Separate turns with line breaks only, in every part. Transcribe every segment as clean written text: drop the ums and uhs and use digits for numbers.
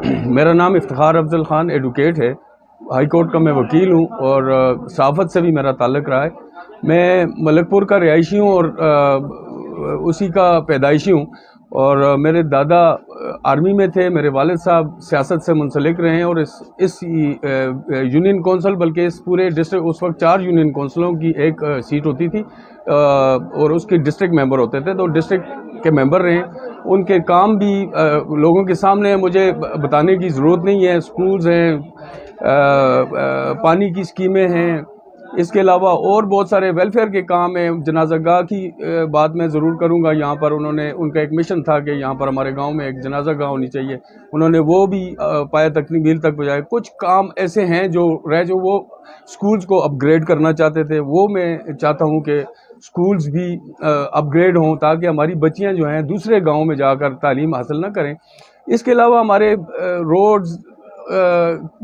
میرا نام افتخار افضل خان ایڈوکیٹ ہے، ہائی کورٹ کا میں وکیل ہوں اور صحافت سے بھی میرا تعلق رہا ہے۔ میں ملک پور کا رہائشی ہوں اور اسی کا پیدائشی ہوں، اور میرے دادا آرمی میں تھے، میرے والد صاحب سیاست سے منسلک رہے ہیں، اور اس یونین کونسل بلکہ اس پورے ڈسٹرکٹ، اس وقت 4 یونین کونسلوں کی ایک سیٹ ہوتی تھی اور اس کے ڈسٹرکٹ ممبر ہوتے تھے، تو ڈسٹرکٹ کے ممبر رہے ہیں۔ ان کے کام بھی لوگوں کے سامنے مجھے بتانے کی ضرورت نہیں ہے۔ سکولز ہیں، پانی کی اسکیمیں ہیں، اس کے علاوہ اور بہت سارے ویلفیئر کے کام ہیں۔ جنازہ گاہ کی بات میں ضرور کروں گا۔ یہاں پر ان کا ایک مشن تھا کہ یہاں پر ہمارے گاؤں میں ایک جنازہ گاہ ہونی چاہیے، انہوں نے وہ بھی پایہ تکمیل تک پہنچایا۔ کچھ کام ایسے ہیں جو وہ سکولز کو اپ گریڈ کرنا چاہتے تھے، وہ میں چاہتا ہوں کہ سکولز بھی اپ گریڈ ہوں تاکہ ہماری بچیاں جو ہیں دوسرے گاؤں میں جا کر تعلیم حاصل نہ کریں۔ اس کے علاوہ ہمارے روڈز،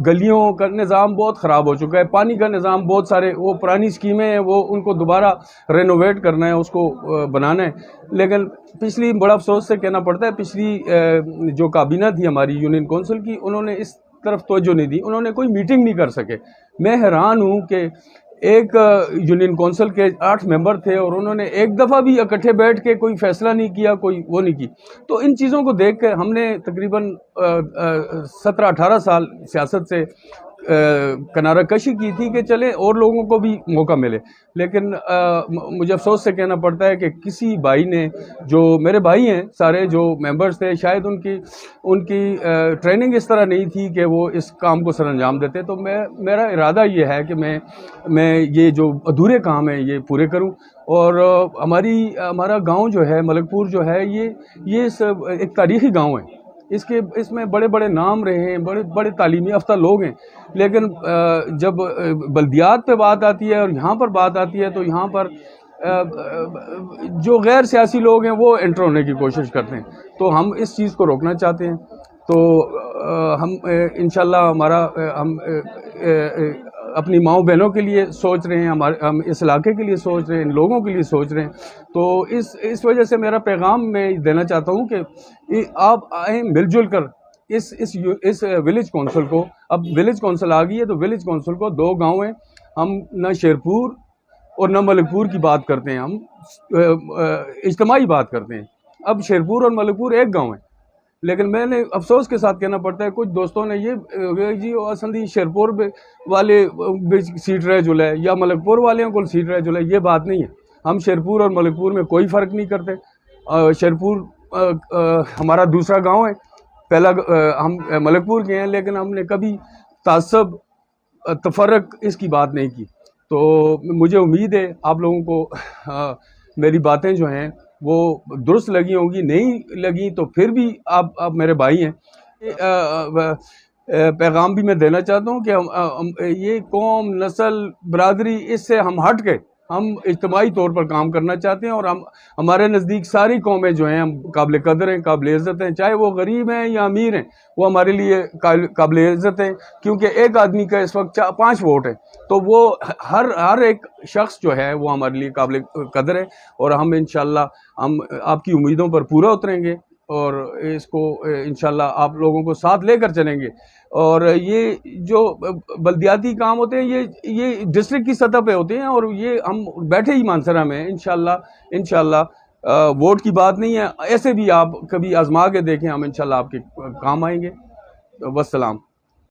گلیوں کا نظام بہت خراب ہو چکا ہے، پانی کا نظام بہت سارے وہ پرانی اسکیمیں ہیں، وہ ان کو دوبارہ رینوویٹ کرنا ہے، اس کو بنانا ہے۔ لیکن بڑا افسوس سے کہنا پڑتا ہے، پچھلی جو کابینہ تھی ہماری یونین کونسل کی، انہوں نے اس طرف توجہ نہیں دی، انہوں نے کوئی میٹنگ نہیں کر سکے۔ میں حیران ہوں کہ ایک یونین کونسل کے 8 ممبر تھے اور انہوں نے ایک دفعہ بھی اکٹھے بیٹھ کے کوئی فیصلہ نہیں کیا، کوئی وہ نہیں کی۔ تو ان چیزوں کو دیکھ کے ہم نے تقریباً 17-18 سال سیاست سے کنارہ کشی کی تھی کہ چلے اور لوگوں کو بھی موقع ملے، لیکن مجھے افسوس سے کہنا پڑتا ہے کہ کسی بھائی نے، جو میرے بھائی ہیں سارے جو ممبرز تھے، شاید ان کی ٹریننگ اس طرح نہیں تھی کہ وہ اس کام کو سر انجام دیتے۔ تو میرا ارادہ یہ ہے کہ میں یہ جو ادھورے کام ہیں یہ پورے کروں، اور ہمارا گاؤں جو ہے ملک پور جو ہے یہ ایک تاریخی گاؤں ہے۔ اس میں بڑے بڑے نام رہے ہیں، بڑے تعلیمی یافتہ لوگ ہیں، لیکن جب بلدیات پہ بات آتی ہے اور یہاں پر بات آتی ہے تو یہاں پر جو غیر سیاسی لوگ ہیں وہ انٹر ہونے کی کوشش کرتے ہیں۔ تو ہم اس چیز کو روکنا چاہتے ہیں۔ تو ہم انشاءاللہ ہم اپنی ماؤں بہنوں کے لیے سوچ رہے ہیں، ہم اس علاقے کے لیے سوچ رہے ہیں، ان لوگوں کے لیے سوچ رہے ہیں۔ تو اس وجہ سے میرا پیغام میں دینا چاہتا ہوں کہ آپ آئیں مل جل کر اس ولیج کونسل کو، اب ولیج کونسل آ گئی ہے تو ولیج کونسل کو 2 گاؤں ہیں، ہم نہ شیرپور اور نہ ملک پور کی بات کرتے ہیں، ہم اجتماعی بات کرتے ہیں۔ اب شیرپور اور ملک پور ایک گاؤں ہے، لیکن میں نے افسوس کے ساتھ کہنا پڑتا ہے کچھ دوستوں نے یہ جی اسندی شیرپور والے سیٹ رہ جلے یا ملک پور والوں کو سیٹ رہ جلے، یہ بات نہیں ہے۔ ہم شیرپور اور ملک پور میں کوئی فرق نہیں کرتے۔ شیرپور ہمارا دوسرا گاؤں ہے، پہلا ہم ملک پور کے ہیں، لیکن ہم نے کبھی تعصب، تفرق اس کی بات نہیں کی۔ تو مجھے امید ہے آپ لوگوں کو میری باتیں جو ہیں وہ درست لگی ہوں گی، نہیں لگی تو پھر بھی آپ میرے بھائی ہیں۔ پیغام بھی میں دینا چاہتا ہوں کہ یہ قوم، نسل، برادری، اس سے ہم ہٹ کے ہم اجتماعی طور پر کام کرنا چاہتے ہیں، اور ہمارے نزدیک ساری قومیں جو ہیں ہم قابل قدر ہیں، قابل عزت ہیں، چاہے وہ غریب ہیں یا امیر ہیں، وہ ہمارے لیے قابل عزت ہیں، کیونکہ ایک آدمی کا اس وقت 5 ووٹ ہیں، تو وہ ہر ایک شخص جو ہے وہ ہمارے لیے قابل قدر ہے، اور ہم انشاءاللہ ہم آپ کی امیدوں پر پورا اتریں گے، اور اس کو انشاءاللہ آپ لوگوں کو ساتھ لے کر چلیں گے۔ اور یہ جو بلدیاتی کام ہوتے ہیں یہ ڈسٹرکٹ کی سطح پہ ہوتے ہیں، اور یہ ہم بیٹھے ہی مانسرا میں انشاءاللہ ووٹ کی بات نہیں ہے، ایسے بھی آپ کبھی آزما کے دیکھیں، ہم انشاءاللہ آپ کے کام آئیں گے۔ والسلام۔